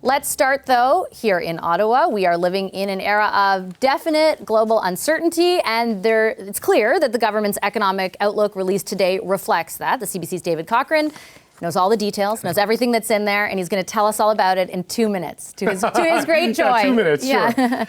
Let's start, though, here in Ottawa. We are living in an era of definite global uncertainty, and it's clear that the government's economic outlook released today reflects that. The CBC's David Cochrane knows all the details, knows everything that's in there, and he's going to tell us all about it in 2 minutes, to his great joy. Yeah, 2 minutes, sure.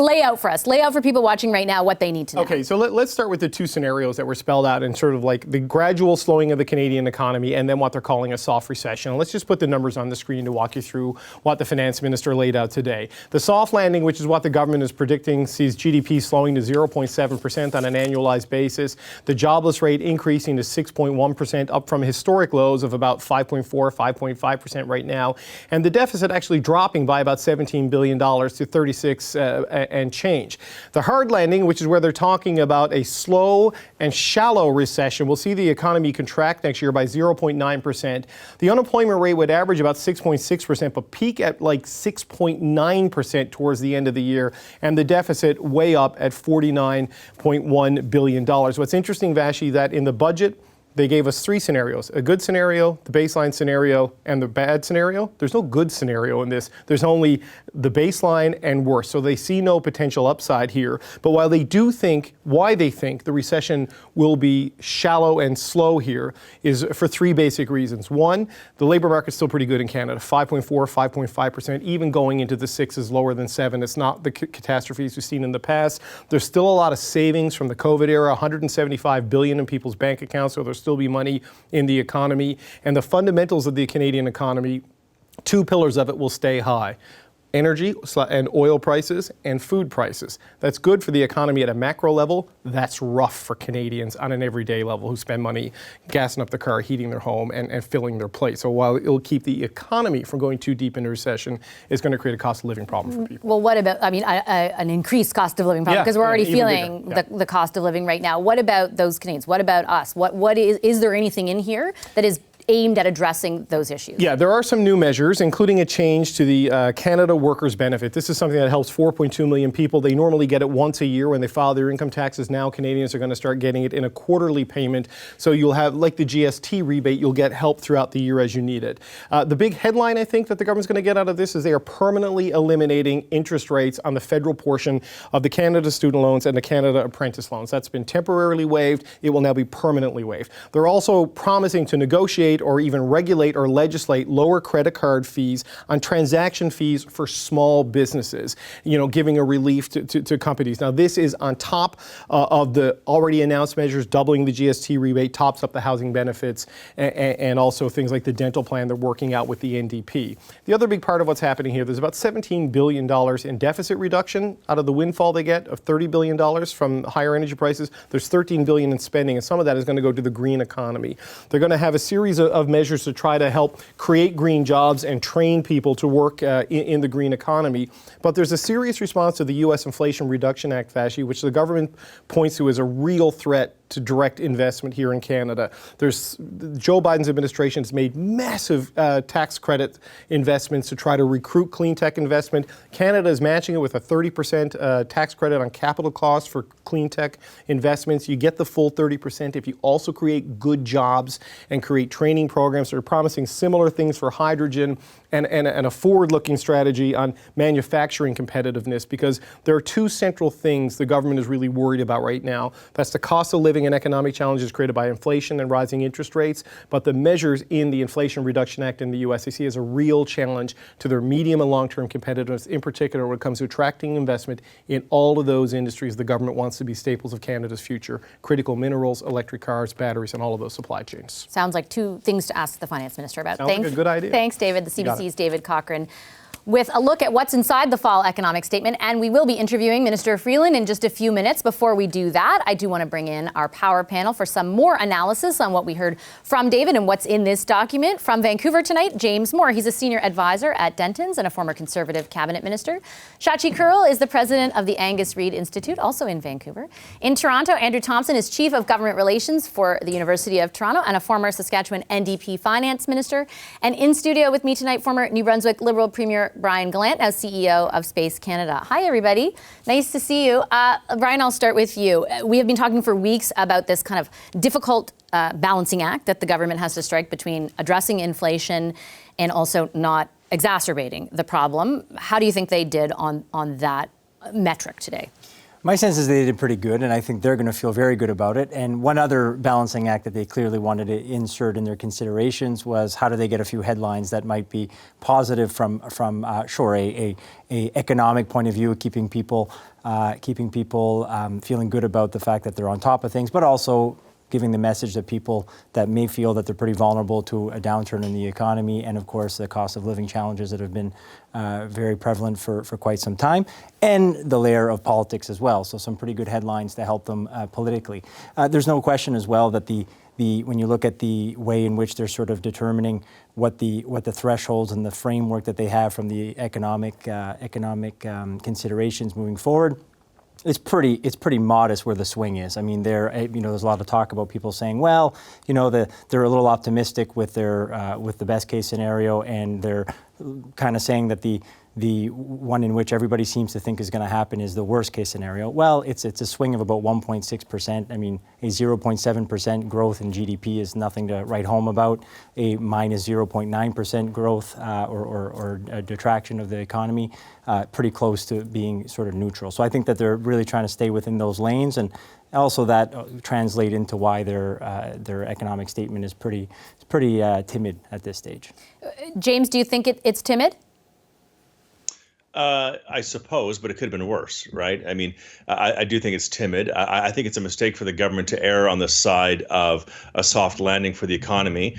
Lay out for people watching right now what they need to know. Okay, so let's start with the two scenarios that were spelled out in sort of like the gradual slowing of the Canadian economy and then what they're calling a soft recession. And let's just put the numbers on the screen to walk you through what the finance minister laid out today. The soft landing, which is what the government is predicting, sees GDP slowing to 0.7% on an annualized basis. The jobless rate increasing to 6.1%, up from historic lows of about 5.4, 5.5% right now. And the deficit actually dropping by about $17 billion to 36 and change. The hard landing, which is where they're talking about a slow and shallow recession, will see the economy contract next year by 0.9%. The unemployment rate would average about 6.6%, but peak at like 6.9% towards the end of the year, and the deficit way up at $49.1 billion. What's interesting, Vashi, that in the budget, they gave us three scenarios: a good scenario, the baseline scenario, and the bad scenario. There's no good scenario in this. There's only the baseline and worse. So they see no potential upside here. But while they do think, why they think the recession will be shallow and slow here is for three basic reasons. One, the labor market's still pretty good in Canada, 5.4, 5.5%, even going into the sixes, lower than 7. It's not the catastrophes we've seen in the past. There's still a lot of savings from the COVID era, $175 billion in people's bank accounts, so there's still be money in the economy. And the fundamentals of the Canadian economy, two pillars of it will stay high: energy and oil prices and food prices. That's good for the economy at a macro level. That's rough for Canadians on an everyday level who spend money gassing up the car, heating their home, and filling their plate. So while it'll keep the economy from going too deep into recession, it's going to create a cost of living problem for people. Well, what about, an increased cost of living problem? Because we're already feeling the cost of living right now. What about those Canadians? What about us? What is there anything in here that is aimed at addressing those issues? Yeah, there are some new measures, including a change to the Canada Workers Benefit. This is something that helps 4.2 million people. They normally get it once a year when they file their income taxes. Now Canadians are going to start getting it in a quarterly payment. So you'll have, like the GST rebate, you'll get help throughout the year as you need it. The big headline, I think, that the government's going to get out of this is they are permanently eliminating interest rates on the federal portion of the Canada student loans and the Canada apprentice loans. That's been temporarily waived. It will now be permanently waived. They're also promising to negotiate or even regulate or legislate lower credit card fees on transaction fees for small businesses, giving a relief to companies. Now, this is on top of the already announced measures, doubling the GST rebate, tops up the housing benefits, and also things like the dental plan they're working out with the NDP. The other big part of what's happening here, there's about $17 billion in deficit reduction out of the windfall they get of $30 billion from higher energy prices. There's $13 billion in spending, and some of that is going to go to the green economy. They're going to have a series of measures to try to help create green jobs and train people to work in the green economy. But there's a serious response to the U.S. Inflation Reduction Act, Vashi, which the government points to as a real threat to direct investment here in Canada. Joe Biden's administration has made massive tax credit investments to try to recruit clean tech investment. Canada is matching it with a 30% tax credit on capital costs for clean tech investments. You get the full 30% if you also create good jobs and create training programs. They're promising similar things for hydrogen and a forward-looking strategy on manufacturing competitiveness, because there are two central things the government is really worried about right now. That's the cost of living and economic challenges created by inflation and rising interest rates, but the measures in the Inflation Reduction Act in the U.S. they see as a real challenge to their medium and long-term competitiveness, in particular when it comes to attracting investment in all of those industries the government wants to be staples of Canada's future: critical minerals, electric cars, batteries, and all of those supply chains. Sounds like two things to ask the finance minister about. Sounds like a good idea. Thanks, David. The CBC's David Cochrane with a look at what's inside the fall economic statement. And we will be interviewing Minister Freeland in just a few minutes. Before we do that, I do want to bring in our power panel for some more analysis on what we heard from David and what's in this document. From Vancouver tonight, James Moore. He's a senior advisor at Dentons and a former Conservative cabinet minister. Shachi Kurl is the president of the Angus Reid Institute, also in Vancouver. In Toronto, Andrew Thompson is chief of government relations for the University of Toronto and a former Saskatchewan NDP finance minister. And in studio with me tonight, former New Brunswick Liberal Premier Brian Gallant, now CEO of Space Canada. Hi, everybody. Nice to see you. Brian, I'll start with you. We have been talking for weeks about this kind of difficult balancing act that the government has to strike between addressing inflation and also not exacerbating the problem. How do you think they did on that metric today? My sense is they did pretty good, and I think they're going to feel very good about it. And one other balancing act that they clearly wanted to insert in their considerations was how do they get a few headlines that might be positive from a economic point of view, keeping people feeling good about the fact that they're on top of things, but also giving the message that people that may feel that they're pretty vulnerable to a downturn in the economy and, of course, the cost of living challenges that have been very prevalent for quite some time, and the layer of politics as well. So some pretty good headlines to help them politically. There's no question as well that when you look at the way in which they're sort of determining what the thresholds and the framework that they have from the economic considerations moving forward, it's pretty modest where the swing is. I mean, there's a lot of talk about people saying, well, they're a little optimistic with the best case scenario, and they're kind of saying that the one in which everybody seems to think is going to happen is the worst case scenario. Well, it's a swing of about 1.6%. I mean, a 0.7% growth in GDP is nothing to write home about. A minus 0.9% growth or a detraction of the economy, pretty close to being sort of neutral. So I think that they're really trying to stay within those lanes, and also that translate into why their economic statement is pretty timid at this stage. James, do you think it's timid? I suppose, but it could have been worse, right? I mean, I do think it's timid. I think it's a mistake for the government to err on the side of a soft landing for the economy.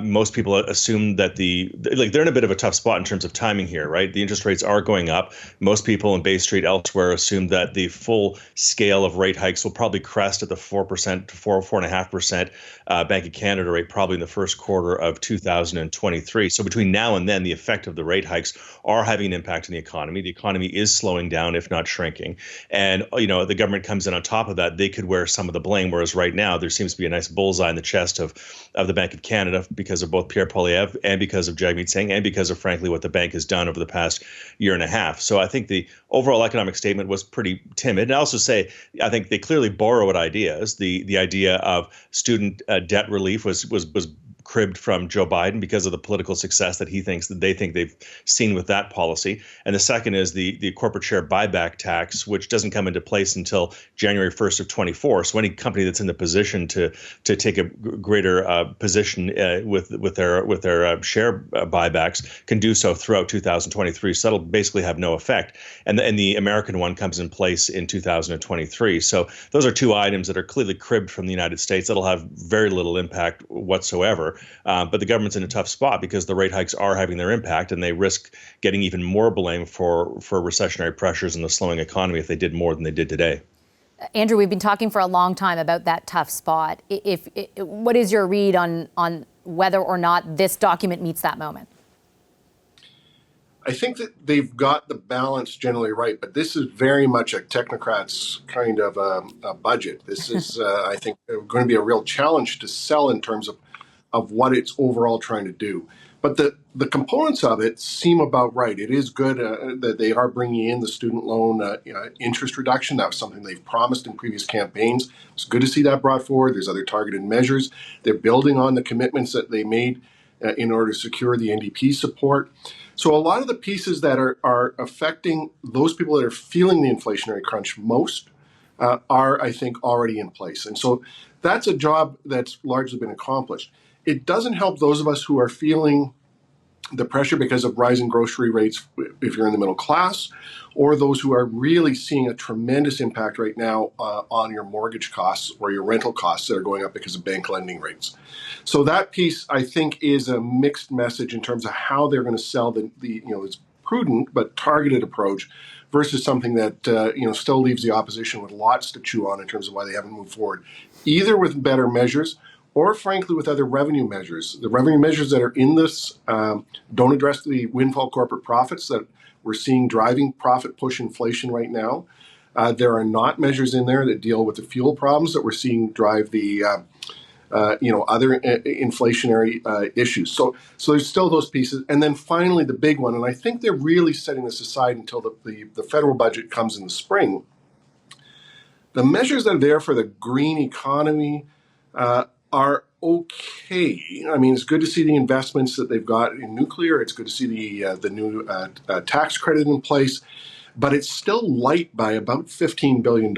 Most people assume that they're in a bit of a tough spot in terms of timing here, right? The interest rates are going up. Most people in Bay Street elsewhere assume that the full scale of rate hikes will probably crest at the 4% to 4.5% Bank of Canada rate probably in the first quarter of 2023. So between now and then, the effect of the rate hikes are having an impact on the economy. The economy is slowing down, if not shrinking. And, the government comes in on top of that. They could wear some of the blame, whereas right now there seems to be a nice bullseye in the chest of the Bank of Canada because of both Pierre Poilievre and because of Jagmeet Singh and because of, frankly, what the bank has done over the past year and a half. So I think the overall economic statement was pretty timid. And I also say I think they clearly borrowed ideas. The idea of student debt relief was cribbed from Joe Biden because of the political success that they think they've seen with that policy. And the second is the corporate share buyback tax, which doesn't come into place until January 1st of 24. So any company that's in the position to take a greater position with their share buybacks can do so throughout 2023. So that'll basically have no effect. And the American one comes in place in 2023. So those are two items that are clearly cribbed from the United States. That'll have very little impact whatsoever. But the government's in a tough spot because the rate hikes are having their impact, and they risk getting even more blame for recessionary pressures in the slowing economy if they did more than they did today. Andrew, we've been talking for a long time about that tough spot. What is your read on whether or not this document meets that moment? I think that they've got the balance generally right, but this is very much a technocrat's kind of a budget. This is, I think, going to be a real challenge to sell in terms of what it's overall trying to do. But the components of it seem about right. It is good that they are bringing in the student loan interest reduction. That was something they've promised in previous campaigns. It's good to see that brought forward. There's other targeted measures. They're building on the commitments that they made in order to secure the NDP support. So a lot of the pieces that are affecting those people that are feeling the inflationary crunch most are, I think, already in place. And so that's a job that's largely been accomplished. It doesn't help those of us who are feeling the pressure because of rising grocery rates if you're in the middle class, or those who are really seeing a tremendous impact right now on your mortgage costs or your rental costs that are going up because of bank lending rates. So that piece, I think, is a mixed message in terms of how they're going to sell the this prudent but targeted approach versus something that still leaves the opposition with lots to chew on in terms of why they haven't moved forward, either with better measures or frankly with other revenue measures. The revenue measures that are in this don't address the windfall corporate profits that we're seeing driving profit push inflation right now. There are not measures in there that deal with the fuel problems that we're seeing drive the other inflationary issues. So there's still those pieces. And then finally the big one, and I think they're really setting this aside until the federal budget comes in the spring. The measures that are there for the green economy are okay. I mean, it's good to see the investments that they've got in nuclear. It's good to see the new tax credit in place, but it's still light by about $15 billion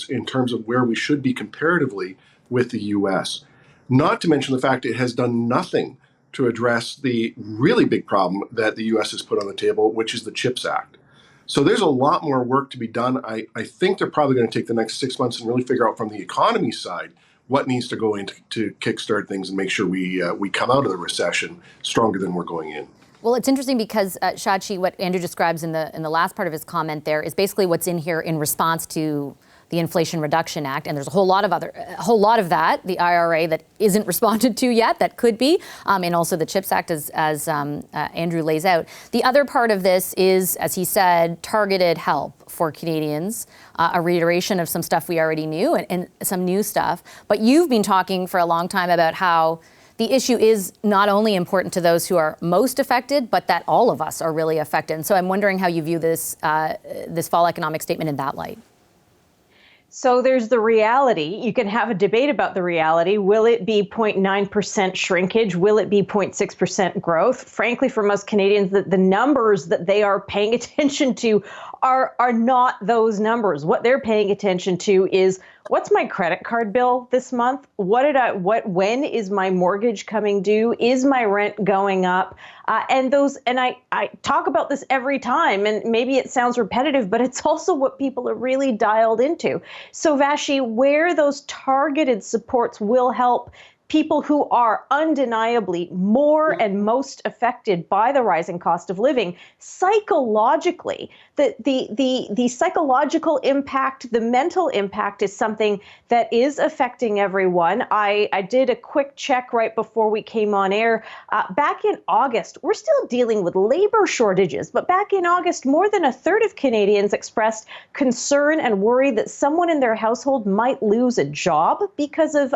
in terms of where we should be comparatively with the U.S. Not to mention the fact it has done nothing to address the really big problem that the U.S. has put on the table, which is the CHIPS Act. So there's a lot more work to be done. I think they're probably going to take the next 6 months and really figure out from the economy side what needs to go in to kickstart things and make sure we come out of the recession stronger than we're going in. Well, it's interesting because, Shachi, what Andrew describes in the last part of his comment there is basically what's in here in response to the Inflation Reduction Act, and there's a whole lot of that, the IRA that isn't responded to yet, that could be, and also the CHIPS Act as Andrew lays out. The other part of this is, as he said, targeted help for Canadians, a reiteration of some stuff we already knew and some new stuff. But you've been talking for a long time about how the issue is not only important to those who are most affected, but that all of us are really affected. And so I'm wondering how you view this fall economic statement in that light. So there's the reality. You can have a debate about the reality. Will it be 0.9% shrinkage? Will it be 0.6% growth? Frankly, for most Canadians, the numbers that they are paying attention to are not those numbers. What they're paying attention to is, what's my credit card bill this month? When is my mortgage coming due? Is my rent going up? And I talk about this every time, and maybe it sounds repetitive, but it's also what people are really dialed into. So Vashi, where those targeted supports will help people who are undeniably more and most affected by the rising cost of living psychologically, the psychological impact, the mental impact is something that is affecting everyone. I did a quick check right before we came on air. Back in August, we're still dealing with labor shortages, but back in August, more than a third of Canadians expressed concern and worry that someone in their household might lose a job because of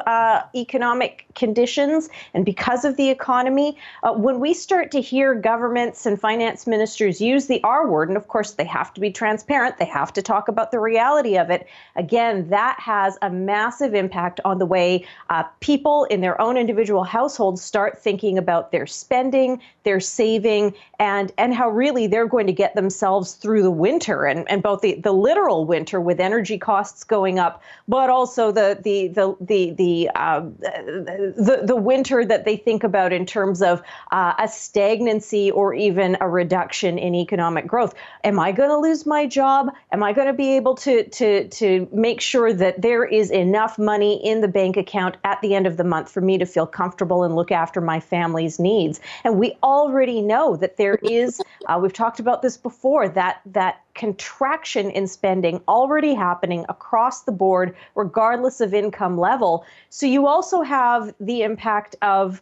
economic conditions and because of the economy. When we start to hear governments and finance ministers use the R word, and of course they have to be transparent, they have to talk about the reality of it, again, that has a massive impact on the way people in their own individual households start thinking about their spending, their saving, and how really they're going to get themselves through the winter, and both the literal winter with energy costs going up, but also the winter that they think about in terms of a stagnancy or even a reduction in economic growth. Am I going to lose my job? Am I going to be able to make sure that there is enough money in the bank account at the end of the month for me to feel comfortable and look after my family's needs? And we already know that there is, we've talked about this before, that contraction in spending already happening across the board, regardless of income level. So you also have the impact of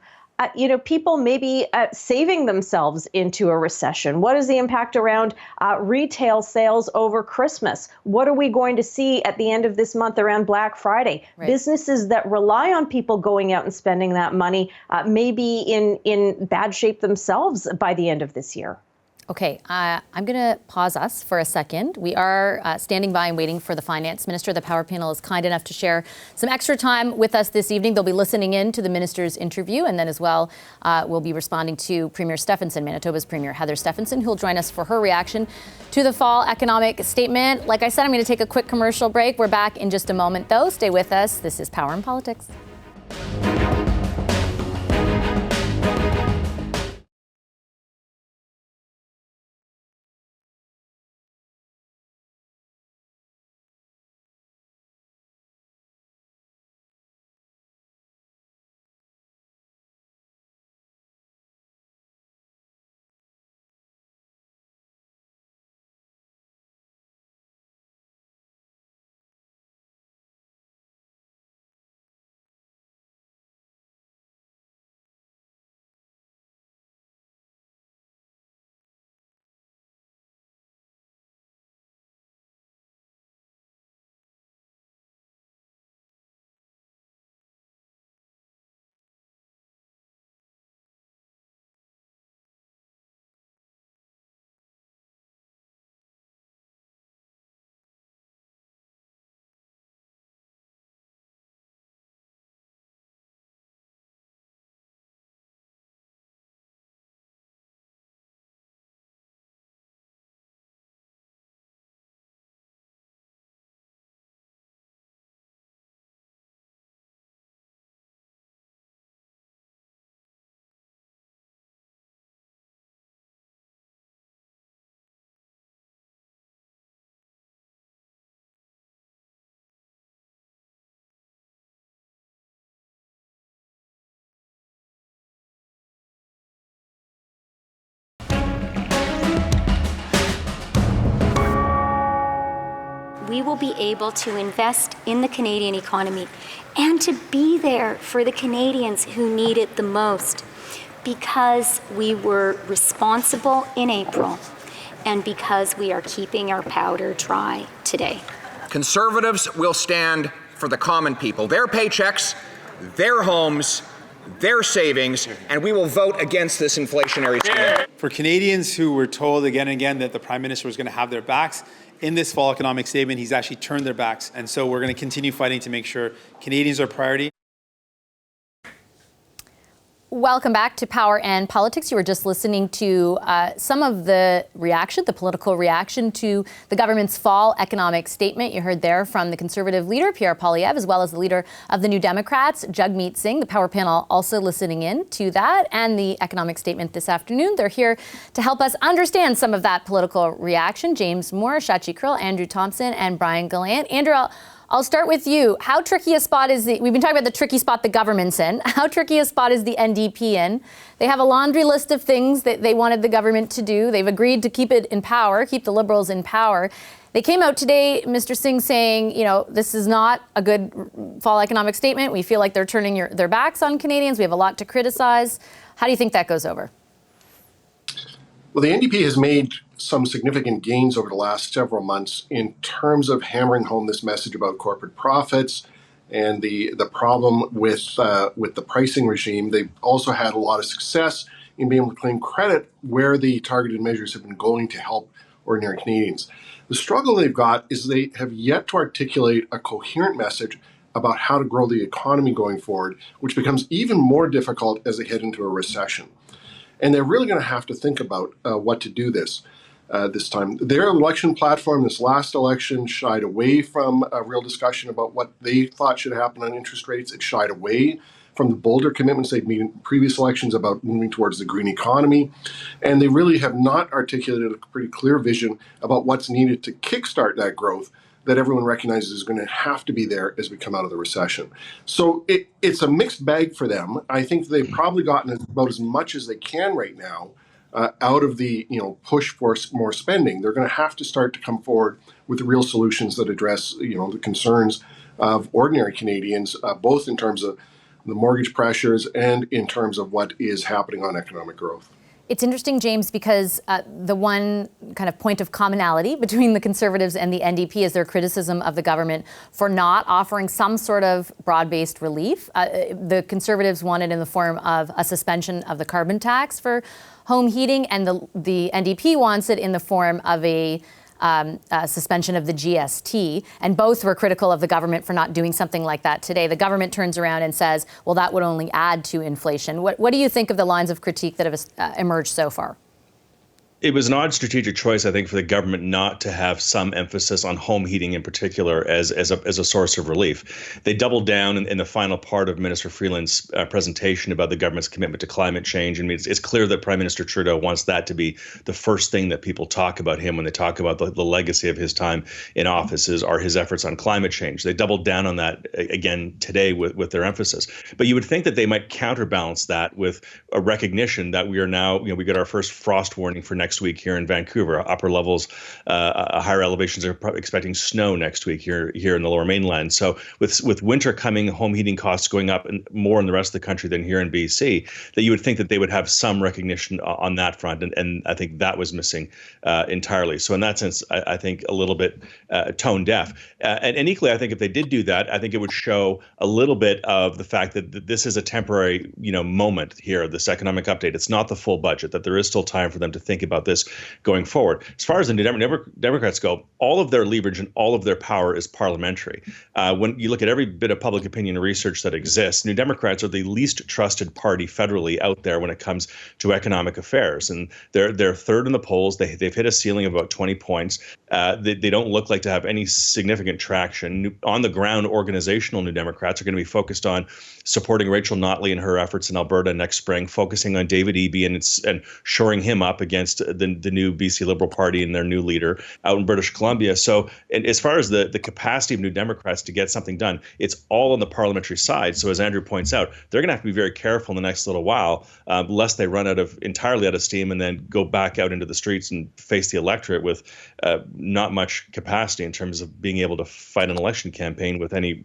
people maybe saving themselves into a recession. What is the impact around retail sales over Christmas? What are we going to see at the end of this month around Black Friday? Right. Businesses that rely on people going out and spending that money may be in bad shape themselves by the end of this year. Okay, I'm going to pause us for a second. We are standing by and waiting for the finance minister. The Power Panel is kind enough to share some extra time with us this evening. They'll be listening in to the minister's interview, and then as well, we'll be responding to Premier Stephenson, Manitoba's Premier Heather Stephenson, who will join us for her reaction to the fall economic statement. Like I said, I'm going to take a quick commercial break. We're back in just a moment, though. Stay with us. This is Power and Politics. will be able to invest in the Canadian economy and to be there for the Canadians who need it the most, because we were responsible in April and because we are keeping our powder dry today. Conservatives will stand for the common people, their paychecks, their homes, their savings, and we will vote against this inflationary scheme. For Canadians who were told again and again that the Prime Minister was going to have their backs, in this fall economic statement, he's actually turned their backs. And so we're going to continue fighting to make sure Canadians are a priority. Welcome back to Power and Politics. You were just listening to some of the reaction, the political reaction to the government's fall economic statement. You heard there from the Conservative leader, Pierre Poilievre, as well as the leader of the New Democrats, Jagmeet Singh. The Power panel also listening in to that and the economic statement this afternoon. They're here to help us understand some of that political reaction. James Moore, Shachi Kurl, Andrew Thompson, and Brian Gallant. Andrew, I'll start with you. How tricky a spot is we've been talking about the tricky spot the government's in. How tricky a spot is the NDP in? They have a laundry list of things that they wanted the government to do. They've agreed to keep it in power, keep the Liberals in power. They came out today, Mr. Singh, saying, this is not a good fall economic statement. We feel like they're turning their backs on Canadians. We have a lot to criticize. How do you think that goes over? Well, the NDP has made some significant gains over the last several months in terms of hammering home this message about corporate profits and the problem with the pricing regime. They've also had a lot of success in being able to claim credit where the targeted measures have been going to help ordinary Canadians. The struggle they've got is they have yet to articulate a coherent message about how to grow the economy going forward, which becomes even more difficult as they head into a recession. And they're really going to have to think about what to do this time. Their election platform this last election shied away from a real discussion about what they thought should happen on interest rates. It shied away from the bolder commitments they'd made in previous elections about moving towards the green economy. And they really have not articulated a pretty clear vision about what's needed to kickstart that growth that everyone recognizes is going to have to be there as we come out of the recession. So it's a mixed bag for them. I think they've probably gotten about as much as they can right now out of the push for more spending. They're going to have to start to come forward with real solutions that address the concerns of ordinary Canadians, both in terms of the mortgage pressures and in terms of what is happening on economic growth. It's interesting, James, because the one kind of point of commonality between the Conservatives and the NDP is their criticism of the government for not offering some sort of broad-based relief. The Conservatives want it in the form of a suspension of the carbon tax for home heating, and the NDP wants it in the form of a suspension of the GST, and both were critical of the government for not doing something like that today. The government turns around and says, well, that would only add to inflation. What do you think of the lines of critique that have emerged so far? It was an odd strategic choice, I think, for the government not to have some emphasis on home heating in particular as a source of relief. They doubled down in the final part of Minister Freeland's presentation about the government's commitment to climate change. I mean, it's clear that Prime Minister Trudeau wants that to be the first thing that people talk about him when they talk about the legacy of his time in office are his efforts on climate change. They doubled down on that again today with their emphasis. But you would think that they might counterbalance that with a recognition that we are now, we get our first frost warning for next week here in Vancouver. Upper levels, higher elevations are expecting snow next week here in the Lower Mainland. So with winter coming, home heating costs going up and more in the rest of the country than here in BC, that you would think that they would have some recognition on that front. And I think that was missing entirely. So in that sense, I think a little bit tone deaf. And equally, I think if they did do that, I think it would show a little bit of the fact that this is a temporary, moment here, this economic update. It's not the full budget, that there is still time for them to think about this going forward. As far as the New Democrats go, all of their leverage and all of their power is parliamentary. When you look at every bit of public opinion research that exists, New Democrats are the least trusted party federally out there when it comes to economic affairs. And they're third in the polls. They've hit a ceiling of about 20 points. They don't look like to have any significant traction. On the ground, organizational New Democrats are going to be focused on supporting Rachel Notley in her efforts in Alberta next spring, focusing on David Eby and shoring him up against the new BC Liberal Party and their new leader out in British Columbia. So and as far as the capacity of New Democrats to get something done, it's all on the parliamentary side. So as Andrew points out, they're going to have to be very careful in the next little while, lest they run entirely out of steam and then go back out into the streets and face the electorate with not much capacity in terms of being able to fight an election campaign with any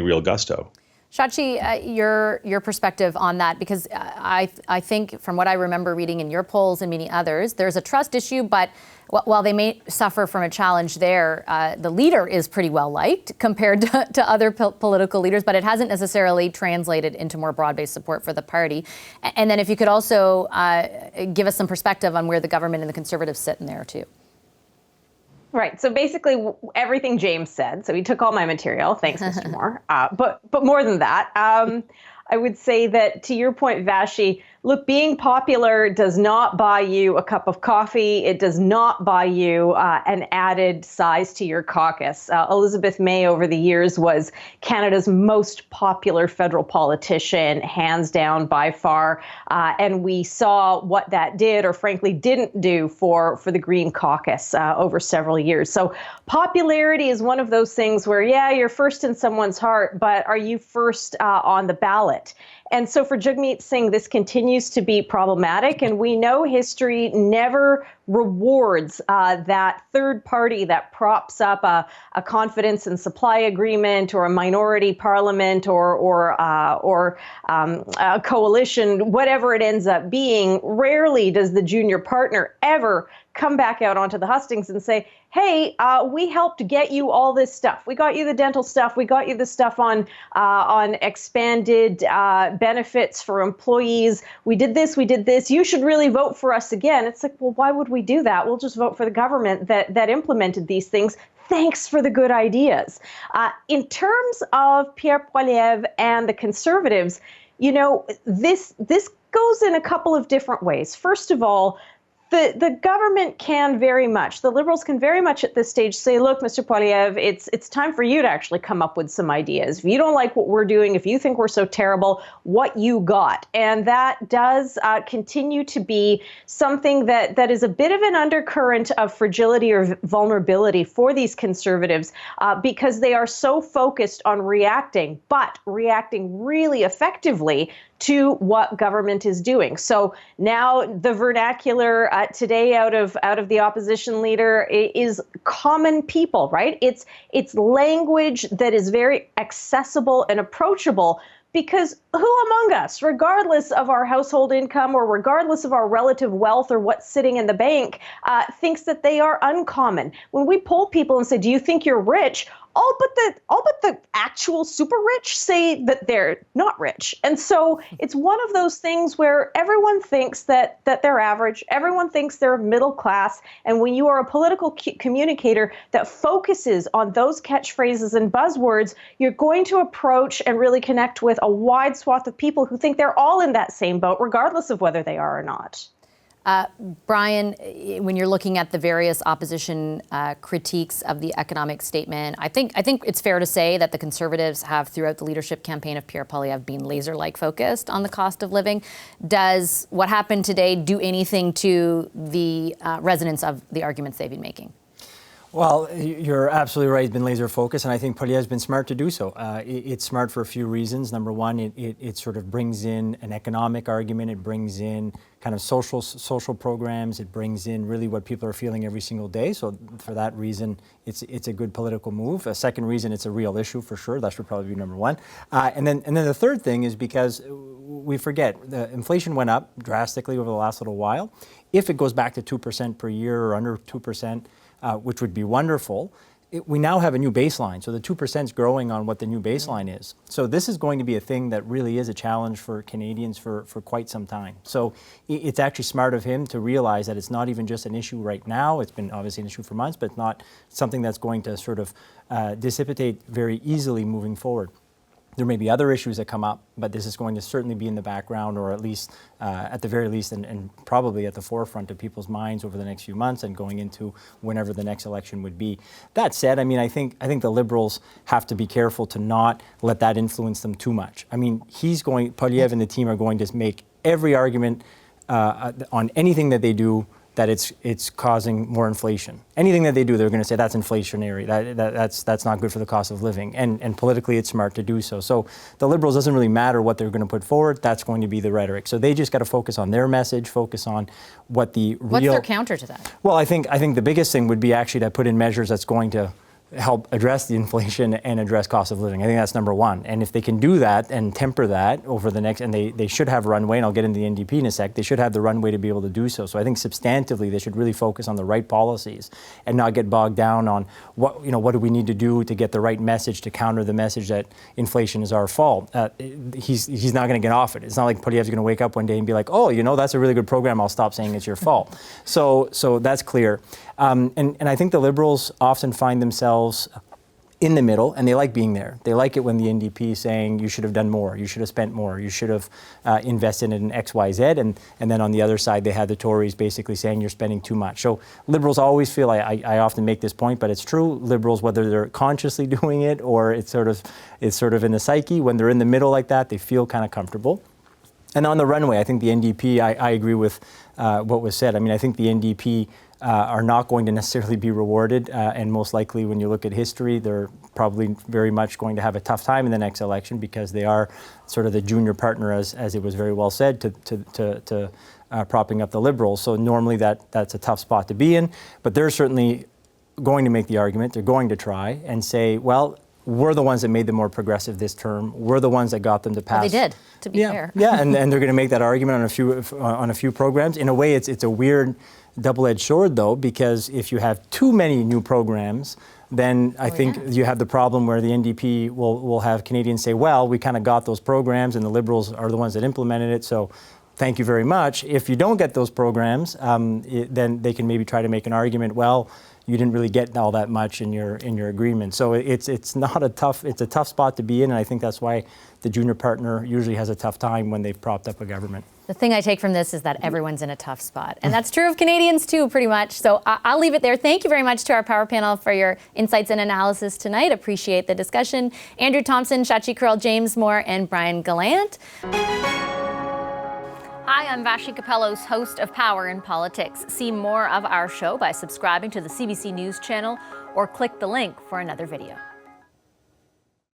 real gusto. Shachi, your perspective on that, because I think from what I remember reading in your polls and many others, there's a trust issue, but while they may suffer from a challenge there, the leader is pretty well liked compared to other political leaders, but it hasn't necessarily translated into more broad-based support for the party. And then if you could also give us some perspective on where the government and the Conservatives sit in there too. Right. So basically everything James said. So he took all my material. Thanks, Mr. Moore. But more than that, I would say that to your point, Vashi, look, being popular does not buy you a cup of coffee. It does not buy you an added size to your caucus. Elizabeth May over the years was Canada's most popular federal politician, hands down by far. And we saw what that did or frankly didn't do for the Green caucus over several years. So popularity is one of those things where, yeah, you're first in someone's heart, but are you first on the ballot? And so for Jagmeet Singh, this continues to be problematic. And we know history never rewards that third party that props up a confidence and supply agreement or a minority parliament or a coalition, whatever it ends up being. Rarely does the junior partner ever come back out onto the hustings and say, hey, we helped get you all this stuff. We got you the dental stuff. We got you the stuff on expanded benefits for employees. We did this. We did this. You should really vote for us again. It's like, well, why would we do that? We'll just vote for the government that implemented these things. Thanks for the good ideas. In terms of Pierre Poilievre and the Conservatives, you know, this goes in a couple of different ways. First of all, the government can very much, the Liberals can very much at this stage say, look, Mr. Poilievre, it's time for you to actually come up with some ideas. If you don't like what we're doing, if you think we're so terrible, what you got? And that does continue to be something that is a bit of an undercurrent of fragility or vulnerability for these Conservatives because they are so focused on reacting, but reacting really effectively to what government is doing. So now the vernacular today out of the opposition leader is common people, right? It's language that is very accessible and approachable. Because who among us, regardless of our household income or regardless of our relative wealth or what's sitting in the bank, thinks that they are uncommon? When we poll people and say, do you think you're rich? All but the actual super rich say that they're not rich. And so it's one of those things where everyone thinks that they're average. Everyone thinks they're middle class. And when you are a political communicator that focuses on those catchphrases and buzzwords, you're going to approach and really connect with a wide swath of people who think they're all in that same boat, regardless of whether they are or not. Brian, when you're looking at the various opposition critiques of the economic statement, I think it's fair to say that the Conservatives have, throughout the leadership campaign of Pierre Poilievre, been laser-like focused on the cost of living. Does what happened today do anything to the resonance of the arguments they've been making? Well, you're absolutely right. He's been laser focused, and I think Poilievre's been smart to do so. It's smart for a few reasons. Number one, it sort of brings in an economic argument. It brings in kind of social programs. It brings in really what people are feeling every single day. So for that reason, it's a good political move. A second reason, it's a real issue for sure. That should probably be number one. And then the third thing is because we forget the inflation went up drastically over the last little while. If it goes back to 2% per year or under 2%. Which would be wonderful. We now have a new baseline. So the 2% is growing on what the new baseline is. So this is going to be a thing that really is a challenge for Canadians for quite some time. So it's actually smart of him to realize that it's not even just an issue right now. It's been obviously an issue for months, but not something that's going to sort of dissipate very easily moving forward. There may be other issues that come up, but this is going to certainly be in the background, or at least, at the very least, and probably at the forefront of people's minds over the next few months and going into whenever the next election would be. That said, I mean, I think the Liberals have to be careful to not let that influence them too much. I mean, Poilievre and the team are going to make every argument on anything that they do that it's causing more inflation. Anything that they do, they're going to say that's inflationary. That's not good for the cost of living. And politically, it's smart to do so. So the Liberals, doesn't really matter what they're going to put forward. That's going to be the rhetoric. So they just got to focus on their message, focus on what the real. What's their counter to that? Well, I think the biggest thing would be actually to put in measures that's going to help address the inflation and address cost of living. I think that's number one. And if they can do that and temper that over the next, and they should have runway, and I'll get into the NDP in a sec, they should have the runway to be able to do so. So I think substantively they should really focus on the right policies and not get bogged down on what do we need to do to get the right message to counter the message that inflation is our fault. He's not going to get off it. It's not like Poilievre's going to wake up one day and be like, oh, that's a really good program, I'll stop saying it's your fault. So that's clear. And I think the Liberals often find themselves in the middle, and they like being there. They like it when the NDP is saying you should have done more, you should have spent more, you should have invested in X, Y, Z, and then on the other side they had the Tories basically saying you're spending too much. So Liberals always feel, I often make this point, but it's true, Liberals, whether they're consciously doing it or it's sort of in the psyche, when they're in the middle like that, they feel kind of comfortable. And on the runway, I think the NDP, I agree with what was said. I mean, I think the NDP are not going to necessarily be rewarded, and most likely when you look at history, they're probably very much going to have a tough time in the next election because they are sort of the junior partner, as it was very well said, to propping up the Liberals. So normally that's a tough spot to be in, but they're certainly going to make the argument, they're going to try and say, well, we're the ones that made them more progressive this term. We're the ones that got them to pass. Well, they did, to be fair. Yeah, and they're going to make that argument on a few programs. In a way, it's a weird double-edged sword, though, because if you have too many new programs, then I think you have the problem where the NDP will have Canadians say, well, we kind of got those programs and the Liberals are the ones that implemented it, so thank you very much. If you don't get those programs, then they can maybe try to make an argument, well, you didn't really get all that much in your agreement. So it's a tough spot to be in, and I think that's why the junior partner usually has a tough time when they've propped up a government. The thing I take from this is that everyone's in a tough spot. And that's true of Canadians too, pretty much. So I'll leave it there. Thank you very much to our Power Panel for your insights and analysis tonight. Appreciate the discussion. Andrew Thompson, Shachi Kurl, James Moore, and Brian Gallant. Hi, I'm Vashi Capellos, host of Power in Politics. See more of our show by subscribing to the CBC News channel or click the link for another video.